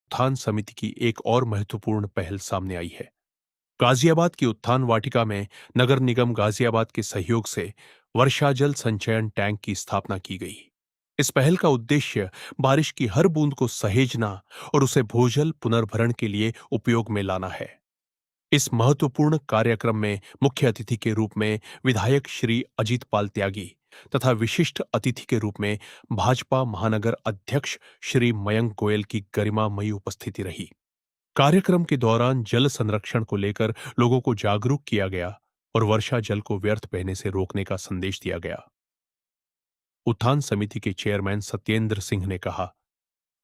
उत्थान समिति की एक और महत्वपूर्ण पहल सामने आई है। गाजियाबाद की उत्थान वाटिका में नगर निगम गाजियाबाद के सहयोग से वर्षा जल संचयन टैंक की स्थापना की गई। इस पहल का उद्देश्य बारिश की हर बूंद को सहेजना और उसे भूजल पुनर्भरण के लिए उपयोग में लाना है। इस महत्वपूर्ण कार्यक्रम में मुख्य अतिथि के रूप में विधायक श्री अजीत पाल त्यागी तथा विशिष्ट अतिथि के रूप में भाजपा महानगर अध्यक्ष श्री मयंक गोयल की गरिमामयी उपस्थिति रही। कार्यक्रम के दौरान जल संरक्षण को लेकर लोगों को जागरूक किया गया और वर्षा जल को व्यर्थ बहने से रोकने का संदेश दिया गया। उत्थान समिति के चेयरमैन सत्येंद्र सिंह ने कहा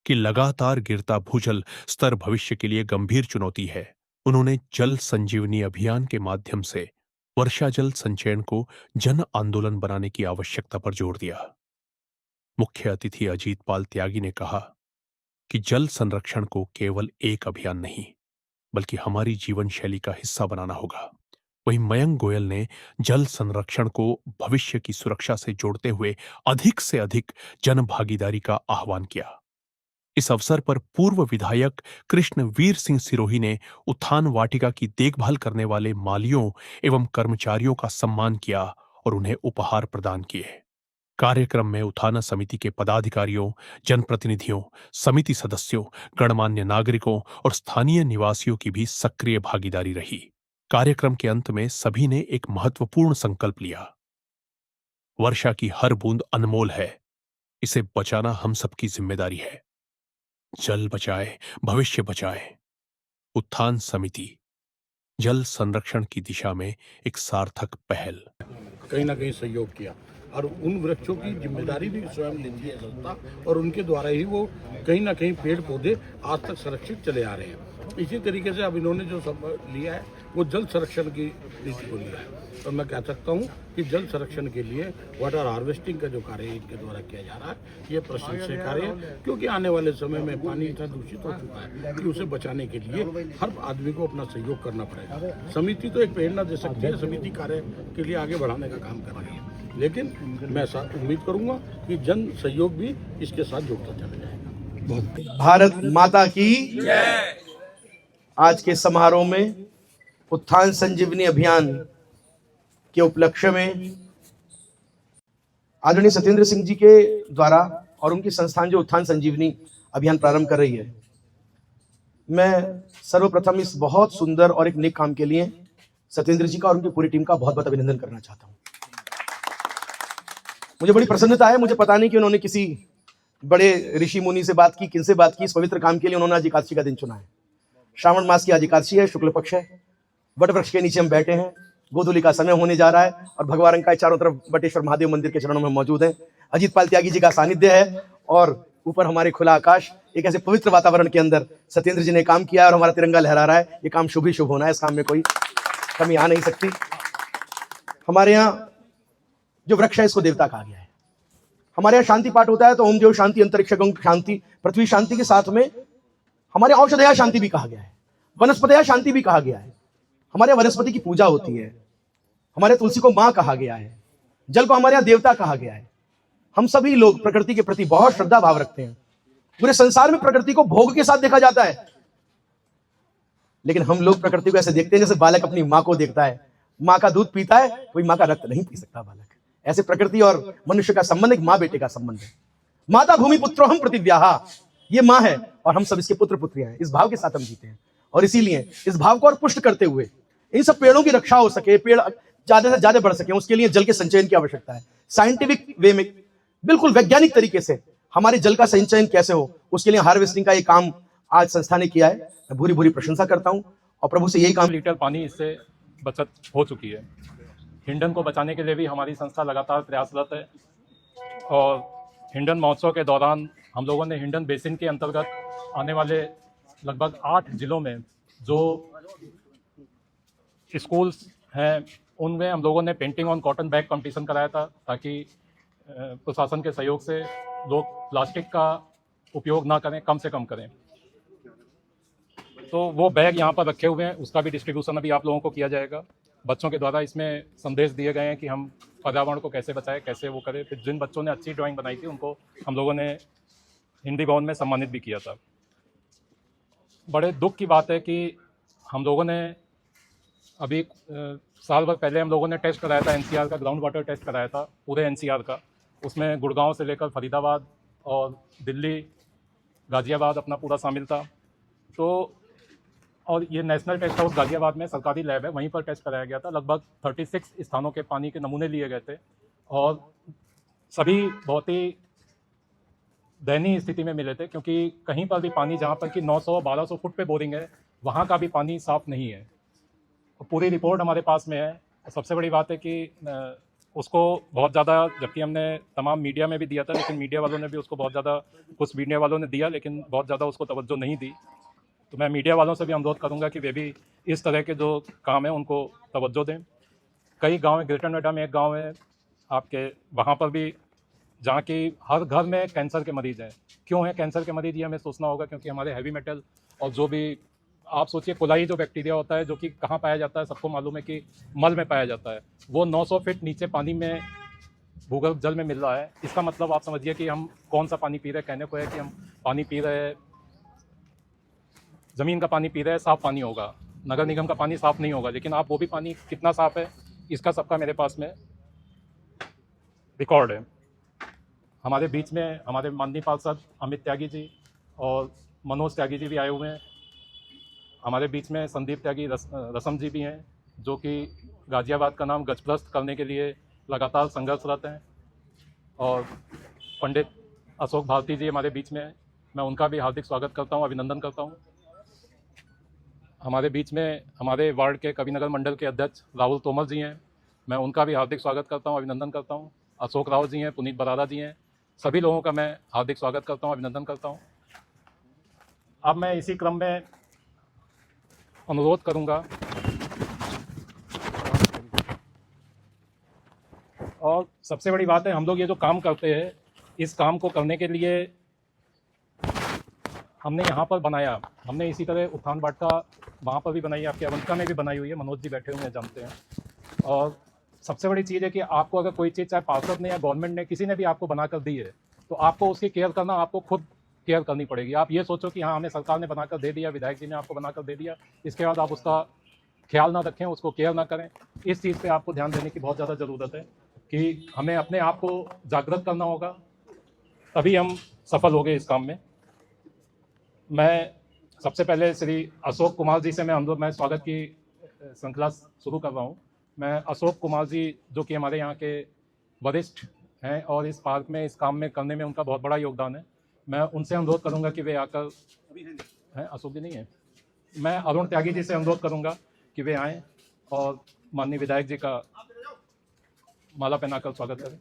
कि लगातार गिरता भूजल स्तर भविष्य के लिए गंभीर चुनौती है। उन्होंने जल संजीवनी अभियान के माध्यम से वर्षा जल संचयन को जन आंदोलन बनाने की आवश्यकता पर जोर दिया। मुख्य अतिथि अजीत पाल त्यागी ने कहा कि जल संरक्षण को केवल एक अभियान नहीं बल्कि हमारी जीवन शैली का हिस्सा बनाना होगा। वहीं मयंक गोयल ने जल संरक्षण को भविष्य की सुरक्षा से जोड़ते हुए अधिक से अधिक जन भागीदारी का आह्वान किया। इस अवसर पर पूर्व विधायक कृष्ण वीर सिंह सिरोही ने उत्थान वाटिका की देखभाल करने वाले मालियों एवं कर्मचारियों का सम्मान किया और उन्हें उपहार प्रदान किए। कार्यक्रम में उत्थान समिति के पदाधिकारियों, जनप्रतिनिधियों, समिति सदस्यों, गणमान्य नागरिकों और स्थानीय निवासियों की भी सक्रिय भागीदारी रही। कार्यक्रम के अंत में सभी ने एक महत्वपूर्ण संकल्प लिया। वर्षा की हर बूंद अनमोल है, इसे बचाना हम सबकी जिम्मेदारी है। जल बचाए, भविष्य बचाए। उत्थान समिति जल संरक्षण की दिशा में एक सार्थक पहल। कहीं ना कहीं सहयोग किया और उन वृक्षों की जिम्मेदारी भी स्वयं लेती है संस्था और उनके द्वारा ही वो कहीं ना कहीं पेड़ पौधे आज तक संरक्षित चले आ रहे हैं। इसी तरीके से अब इन्होंने जो सब लिया है वो जल संरक्षण की नीति को लिया है और मैं कह सकता हूँ कि जल संरक्षण के लिए वाटर हार्वेस्टिंग का जो कार्य इनके द्वारा किया जा रहा है ये प्रशंसनीय कार्य है, क्योंकि आने वाले समय में पानी इतना दूषित हो चुका है कि उसे बचाने के लिए हर आदमी को अपना सहयोग करना पड़ेगा। समिति तो एक प्रेरणा दे सकती है, समिति कार्य के लिए आगे बढ़ाने का काम कर रही है, लेकिन मैं उम्मीद करूंगा कि जन सहयोग भी इसके साथ जुड़ता चला जाएगा। भारत माता की आज के समारोह में उत्थान संजीवनी अभियान के उपलक्ष्य में आदरणीय सत्येंद्र सिंह जी के द्वारा और उनकी संस्थान जो उत्थान संजीवनी अभियान प्रारंभ कर रही है, मैं सर्वप्रथम इस बहुत सुंदर और एक नेक काम के लिए सत्येंद्र जी का और उनकी पूरी टीम का बहुत बहुत अभिनंदन करना चाहता हूं। मुझे बड़ी प्रसन्नता है, मुझे पता नहीं कि उन्होंने किसी बड़े ऋषि मुनि से बात की, किनसे बात की, इस पवित्र काम के लिए उन्होंने आज एकादशी का दिन चुना है। श्रावण मास की आज एकादशी है, शुक्ल पक्ष है। वट वृक्ष के नीचे हम बैठे हैं, गोधूली का समय होने जा रहा है और भगवान का चारों तरफ बटेश्वर महादेव मंदिर के चरणों में मौजूद है। अजीत पाल त्यागी जी का सानिध्य है और ऊपर हमारे खुला आकाश, एक ऐसे पवित्र वातावरण के अंदर सत्येंद्र जी ने काम किया और हमारा तिरंगा लहरा रहा है। ये काम शुभ ही शुभ होना है, इस काम में कोई कमी आ नहीं सकती। हमारे यहाँ जो वृक्ष है इसको देवता कहा गया है। हमारे यहाँ शांति पाठ होता है तो ओम देव शांति, अंतरिक्ष शांति, पृथ्वी शांति के साथ में हमारे औषधया शांति भी कहा गया है, वनस्पतया शांति भी कहा गया है। हमारे वनस्पति की पूजा होती है, हमारे तुलसी को मां कहा गया है, जल को हमारे यहाँ देवता कहा गया है। हम सभी लोग प्रकृति के प्रति बहुत श्रद्धा भाव रखते हैं। पूरे संसार में प्रकृति को भोग के साथ देखा जाता है, लेकिन हम लोग प्रकृति को ऐसे देखते हैं जैसे बालक अपनी मां को देखता है। मां का दूध पीता है, कोई मां का रक्त नहीं पी सकता बालक। ऐसे प्रकृति और मनुष्य का संबंध एक मां बेटे का संबंध है। माता भूमि पुत्रो हम पृथिव्याः, ये मां है और हम सब इसके पुत्र पुत्रियां हैं। इस भाव के साथ हम जीते हैं और इसीलिए इस भाव को और पुष्ट करते हुए इन सब पेड़ों की रक्षा हो सके, पेड़ ज्यादा से ज्यादा बढ़ सके, उसके लिए जल के संचयन की आवश्यकता है। साइंटिफिक वे में, बिल्कुल वैज्ञानिक तरीके से हमारे जल का संचयन कैसे हो, उसके लिए हार्वेस्टिंग का ये काम आज संस्था ने किया है। मैं भूरी भूरी प्रशंसा करता हूं और प्रभु से यही काम। लीटर पानी इससे बचत हो चुकी है। हिंडन को बचाने के लिए भी हमारी संस्था लगातार प्रयासरत है और हिंडन महोत्सव के दौरान हम लोगों ने हिंडन बेसिन के अंतर्गत आने वाले लगभग 8 जिलों में जो स्कूल्स हैं उनमें हम लोगों ने painting on cotton bag competition कराया था, ताकि प्रशासन के सहयोग से लोग प्लास्टिक का उपयोग ना करें, कम से कम करें। तो वो बैग यहाँ पर रखे हुए हैं, उसका भी डिस्ट्रीब्यूशन अभी आप लोगों को किया जाएगा। बच्चों के द्वारा इसमें संदेश दिए गए हैं कि हम पर्यावरण को कैसे बचाएं, कैसे वो करें। फिर जिन बच्चों ने अच्छी ड्राइंग बनाई थी उनको हम लोगों ने हिंदी भवन में सम्मानित भी किया था। बड़े दुख की बात है कि हम लोगों ने अभी साल भर पहले हम लोगों ने टेस्ट कराया था, एनसीआर का ग्राउंड वाटर टेस्ट कराया था पूरे एनसीआर का। उसमें गुड़गांव से लेकर फरीदाबाद और दिल्ली, गाज़ियाबाद अपना पूरा शामिल था। तो और ये नेशनल टेस्ट हाउस गाज़ियाबाद में सरकारी लैब है, वहीं पर टेस्ट कराया गया था। लगभग 36 स्थानों के पानी के नमूने लिए गए थे और सभी बहुत ही दयनीय स्थिति में मिले थे, क्योंकि कहीं पर भी पानी, जहाँ पर कि 900-1200 फुट पे बोरिंग है, वहाँ का भी पानी साफ़ नहीं है। पूरी रिपोर्ट हमारे पास में है। सबसे बड़ी बात है कि उसको बहुत ज़्यादा, जबकि हमने तमाम मीडिया में भी दिया था, लेकिन मीडिया वालों ने भी उसको बहुत ज़्यादा, कुछ मीडिया वालों ने दिया लेकिन बहुत ज़्यादा उसको तवज्जो नहीं दी। तो मैं मीडिया वालों से भी अनुरोध करूंगा कि वे भी इस तरह के जो काम है उनको तवज्जो दें। कई गांव है, ग्रेटर नोएडा में एक गांव है आपके, वहाँ पर भी, जहाँ की हर घर में कैंसर के मरीज हैं। क्यों है कैंसर के मरीज, ये हमें सोचना होगा, क्योंकि हमारे हैवी मेटल और जो भी, आप सोचिए कोलाई जो बैक्टीरिया होता है, जो कि कहाँ पाया जाता है, सबको मालूम है कि मल में पाया जाता है। वो 900 फीट नीचे पानी में, भूगर्भ जल में मिल रहा है। इसका मतलब आप समझिए कि हम कौन सा पानी पी रहे हैं। कहने को है कि हम पानी पी रहे हैं, ज़मीन का पानी पी रहे हैं, साफ़ पानी होगा, नगर निगम का पानी साफ़ नहीं होगा। लेकिन आप वो भी पानी कितना साफ़ है, इसका सबका मेरे पास में रिकॉर्ड है। हमारे बीच में हमारे माननीय पार्षद अमित त्यागी जी और मनोज त्यागी जी भी आए हुए हैं। हमारे बीच में संदीप त्यागी रसम जी भी हैं, जो कि गाज़ियाबाद का नाम गजप्रस्त करने के लिए लगातार संघर्षरत हैं। और पंडित अशोक भारती जी हमारे बीच में हैं, मैं उनका भी हार्दिक स्वागत करता हूं, अभिनंदन करता हूं। हमारे बीच में हमारे वार्ड के कविनगर मंडल के अध्यक्ष राहुल तोमर जी हैं, मैं उनका भी हार्दिक स्वागत करता हूं, अभिनंदन करता हूं। अशोक राव जी हैं, पुनीत बराड़ा जी हैं, सभी लोगों का मैं हार्दिक स्वागत करता हूं, अभिनंदन करता हूं। अब मैं इसी क्रम में अनुरोध करूंगा, और सबसे बड़ी बात है, हम लोग ये जो काम करते हैं, इस काम को करने के लिए हमने यहाँ पर बनाया, हमने इसी तरह उत्थान वाटिका वहाँ पर भी बनाई, आपके अवंतिका में भी बनाई हुई है, मनोज जी बैठे हुए हैं, जानते हैं। और सबसे बड़ी चीज़ है कि आपको अगर कोई चीज़, चाहे पार्षद ने या गवर्नमेंट ने, किसी ने भी आपको बनाकर दी है, तो आपको उसकी केयर करना, आपको खुद केयर करनी पड़ेगी। आप ये सोचो कि हाँ, हमें सरकार ने बनाकर दे दिया, विधायक जी ने आपको बनाकर दे दिया, इसके बाद आप उसका ख्याल ना रखें, उसको केयर ना करें। इस चीज़ पे आपको ध्यान देने की बहुत ज़्यादा ज़रूरत है कि हमें अपने आप को जागृत करना होगा, तभी हम सफल होंगे इस काम में। मैं सबसे पहले श्री अशोक कुमार जी से मैं स्वागत की श्रृंखला शुरू कर रहा हूँ। मैं अशोक कुमार जी, जो कि हमारे यहाँ के वरिष्ठ हैं और इस पार्क में, इस काम में करने में उनका बहुत बड़ा योगदान है, मैं उनसे अनुरोध करूंगा कि वे आकर, हैं अशोक जी नहीं है, मैं अरुण त्यागी जी से अनुरोध करूंगा कि वे आएँ और माननीय विधायक जी का माला पहनाकर स्वागत करें।